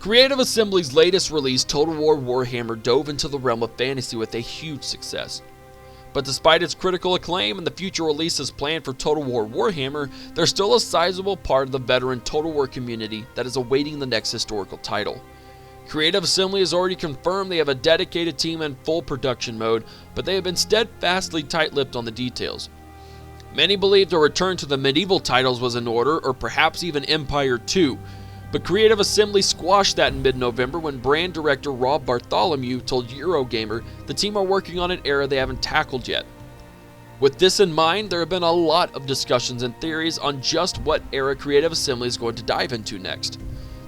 Creative Assembly's latest release, Total War Warhammer, dove into the realm of fantasy with a huge success. But despite its critical acclaim and the future releases planned for Total War Warhammer, there's still a sizable part of the veteran Total War community that is awaiting the next historical title. Creative Assembly has already confirmed they have a dedicated team in full production mode, but they have been steadfastly tight-lipped on the details. Many believed a return to the medieval titles was in order, or perhaps even Empire 2, but Creative Assembly squashed that in mid-November when brand director Rob Bartholomew told Eurogamer the team are working on an era they haven't tackled yet. With this in mind, there have been a lot of discussions and theories on just what era Creative Assembly is going to dive into next.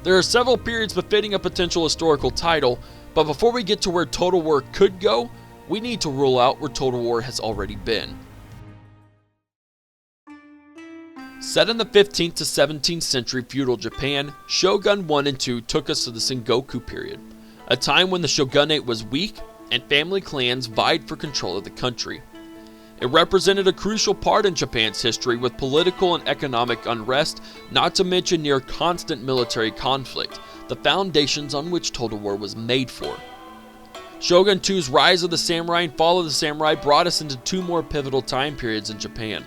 There are several periods befitting a potential historical title, but before we get to where Total War could go, we need to rule out where Total War has already been. Set in the 15th to 17th century feudal Japan, Shogun 1 and 2 took us to the Sengoku period, a time when the shogunate was weak and family clans vied for control of the country. It represented a crucial part in Japan's history with political and economic unrest, not to mention near constant military conflict, the foundations on which Total War was made for. Shogun 2's Rise of the Samurai and Fall of the Samurai brought us into two more pivotal time periods in Japan.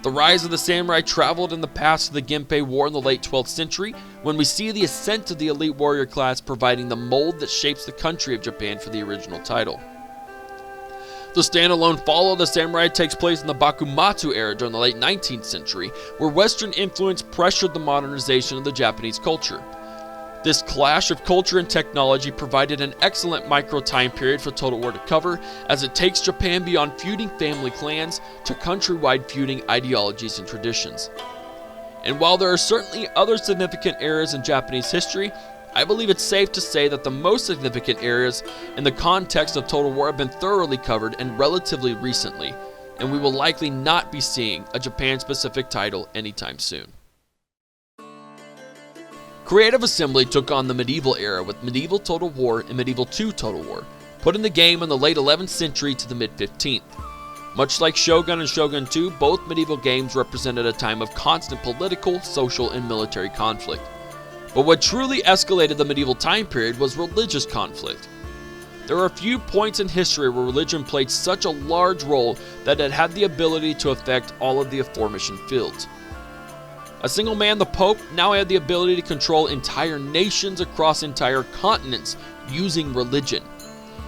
The rise of the samurai traveled in the past to the Genpei War in the late 12th century, when we see the ascent of the elite warrior class providing the mold that shapes the country of Japan for the original title. The standalone Fall of the Samurai takes place in the Bakumatsu era during the late 19th century, where Western influence pressured the modernization of the Japanese culture. This clash of culture and technology provided an excellent micro time period for Total War to cover, as it takes Japan beyond feuding family clans to countrywide feuding ideologies and traditions. And while there are certainly other significant eras in Japanese history, I believe it's safe to say that the most significant eras in the context of Total War have been thoroughly covered and relatively recently, and we will likely not be seeing a Japan-specific title anytime soon. Creative Assembly took on the medieval era with Medieval Total War and Medieval 2 Total War, putting the game in the late 11th century to the mid-15th. Much like Shogun and Shogun 2, both medieval games represented a time of constant political, social, and military conflict. But what truly escalated the medieval time period was religious conflict. There are a few points in history where religion played such a large role that it had the ability to affect all of the aforementioned fields. A single man, the Pope, now had the ability to control entire nations across entire continents using religion.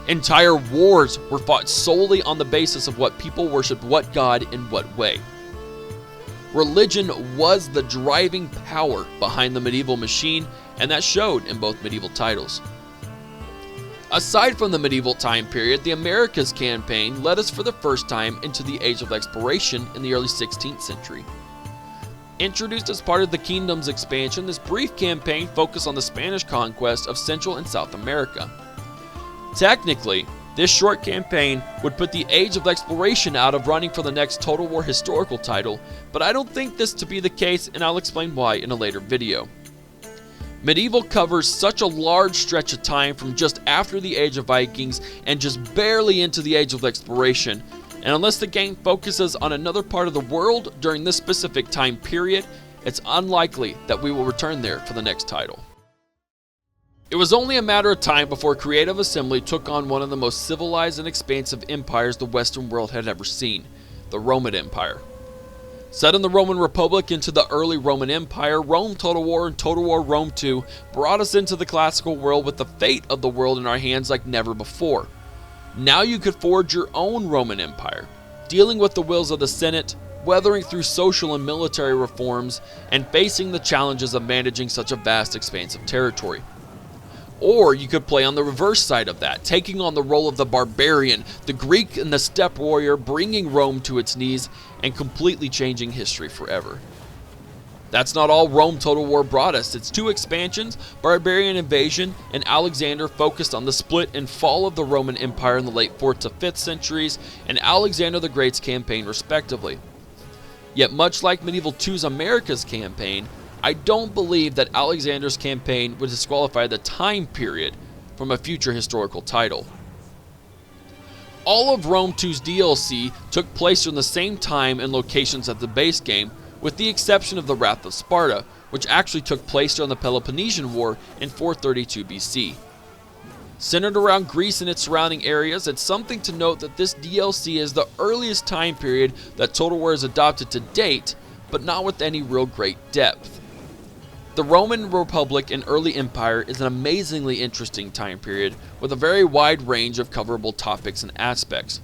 Entire wars were fought solely on the basis of what people worshipped what god in what way. Religion was the driving power behind the medieval machine, and that showed in both medieval titles. Aside from the medieval time period, the Americas campaign led us for the first time into the Age of Exploration in the early 16th century. Introduced as part of the Kingdom's expansion, this brief campaign focused on the Spanish conquest of Central and South America. Technically, this short campaign would put the Age of Exploration out of running for the next Total War historical title, but I don't think this to be the case, and I'll explain why in a later video. Medieval covers such a large stretch of time from just after the Age of Vikings and just barely into the Age of Exploration, and unless the game focuses on another part of the world during this specific time period, it's unlikely that we will return there for the next title. It was only a matter of time before Creative Assembly took on one of the most civilized and expansive empires the Western world had ever seen, the Roman Empire. Set in the Roman Republic into the early Roman Empire, Rome Total War and Total War Rome 2 brought us into the classical world with the fate of the world in our hands like never before. Now you could forge your own Roman Empire, dealing with the wills of the Senate, weathering through social and military reforms, and facing the challenges of managing such a vast expanse of territory. Or you could play on the reverse side of that, taking on the role of the barbarian, the Greek and the steppe warrior, bringing Rome to its knees and completely changing history forever. That's not all Rome Total War brought us. Its two expansions, Barbarian Invasion and Alexander, focused on the split and fall of the Roman Empire in the late 4th to 5th centuries, and Alexander the Great's campaign respectively. Yet much like Medieval 2's America's campaign, I don't believe that Alexander's campaign would disqualify the time period from a future historical title. All of Rome 2's DLC took place during the same time and locations as the base game, with the exception of the Wrath of Sparta, which actually took place during the Peloponnesian War in 432 BC. Centered around Greece and its surrounding areas, it's something to note that this DLC is the earliest time period that Total War has adopted to date, but not with any real great depth. The Roman Republic and early Empire is an amazingly interesting time period with a very wide range of coverable topics and aspects.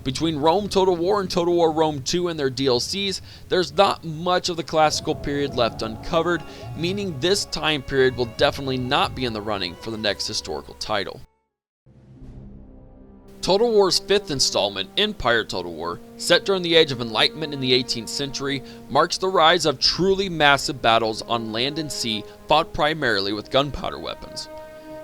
Between Rome Total War and Total War Rome 2 and their DLCs, there's not much of the classical period left uncovered, meaning this time period will definitely not be in the running for the next historical title. Total War's fifth installment, Empire Total War, set during the Age of Enlightenment in the 18th century, marks the rise of truly massive battles on land and sea fought primarily with gunpowder weapons.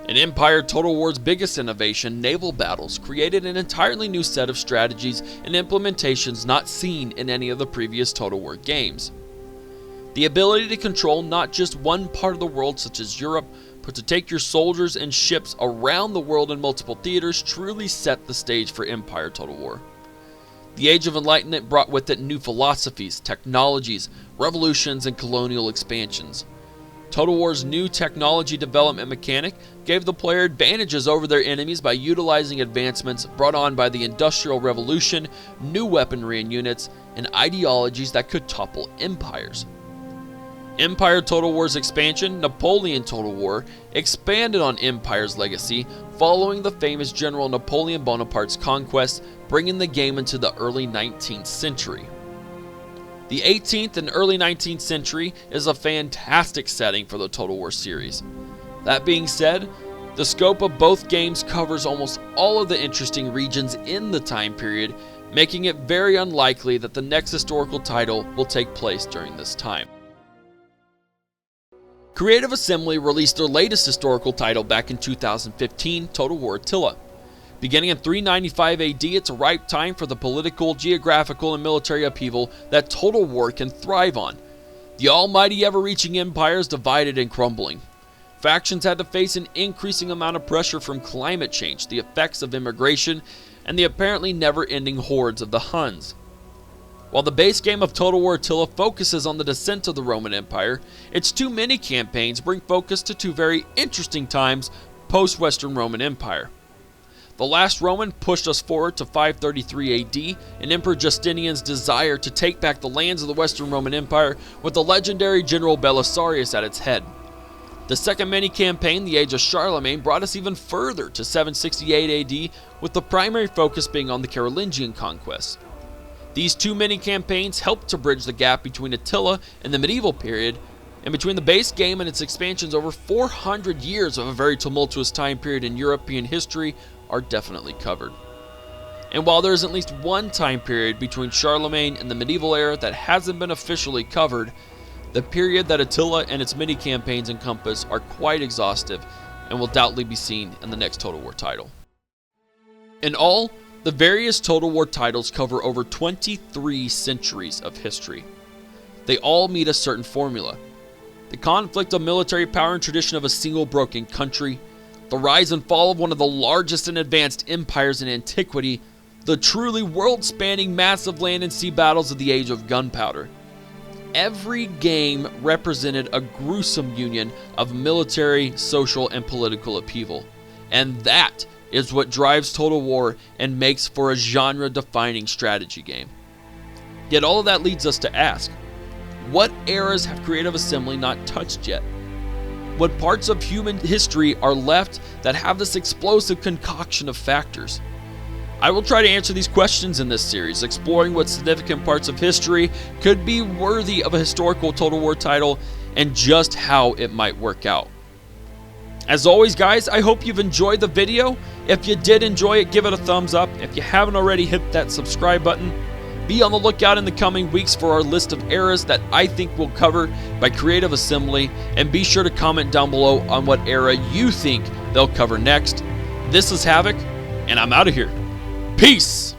In Empire Total War's biggest innovation, naval battles, created an entirely new set of strategies and implementations not seen in any of the previous Total War games. The ability to control not just one part of the world such as Europe, but to take your soldiers and ships around the world in multiple theaters truly set the stage for Empire Total War. The Age of Enlightenment brought with it new philosophies, technologies, revolutions, and colonial expansions. Total War's new technology development mechanic gave the player advantages over their enemies by utilizing advancements brought on by the Industrial Revolution, new weaponry and units, and ideologies that could topple empires. Empire Total War's expansion, Napoleon Total War, expanded on Empire's legacy following the famous General Napoleon Bonaparte's conquest, bringing the game into the early 19th century. The 18th and early 19th century is a fantastic setting for the Total War series. That being said, the scope of both games covers almost all of the interesting regions in the time period, making it very unlikely that the next historical title will take place during this time. Creative Assembly released their latest historical title back in 2015, Total War Attila. Beginning in 395 AD, it's a ripe time for the political, geographical, and military upheaval that Total War can thrive on. The almighty ever-reaching empire is divided and crumbling. Factions had to face an increasing amount of pressure from climate change, the effects of immigration, and the apparently never-ending hordes of the Huns. While the base game of Total War Attila focuses on the descent of the Roman Empire, its two mini-campaigns bring focus to two very interesting times post-Western Roman Empire. The Last Roman pushed us forward to 533 AD and Emperor Justinian's desire to take back the lands of the Western Roman Empire with the legendary General Belisarius at its head. The second mini-campaign, the Age of Charlemagne, brought us even further to 768 AD, with the primary focus being on the Carolingian conquest. These two mini-campaigns helped to bridge the gap between Attila and the medieval period, and between the base game and its expansions, over 400 years of a very tumultuous time period in European history are definitely covered. And while there is at least one time period between Charlemagne and the medieval era that hasn't been officially covered, the period that Attila and its mini-campaigns encompass are quite exhaustive and will doubtlessly be seen in the next Total War title. In all, the various Total War titles cover over 23 centuries of history. They all meet a certain formula: the conflict of military power and tradition of a single broken country, the rise and fall of one of the largest and advanced empires in antiquity, the truly world-spanning massive land and sea battles of the age of gunpowder. Every game represented a gruesome union of military, social, and political upheaval. And that is what drives Total War and makes for a genre-defining strategy game. Yet all of that leads us to ask, what eras have Creative Assembly not touched yet? What parts of human history are left that have this explosive concoction of factors? I will try to answer these questions in this series, exploring what significant parts of history could be worthy of a historical Total War title and just how it might work out. As always, guys, I hope you've enjoyed the video. If you did enjoy it, give it a thumbs up. If you haven't already, hit that subscribe button. Be on the lookout in the coming weeks for our list of eras that I think we'll cover by Creative Assembly, and be sure to comment down below on what era you think they'll cover next. This is Havoc, and I'm out of here. Peace!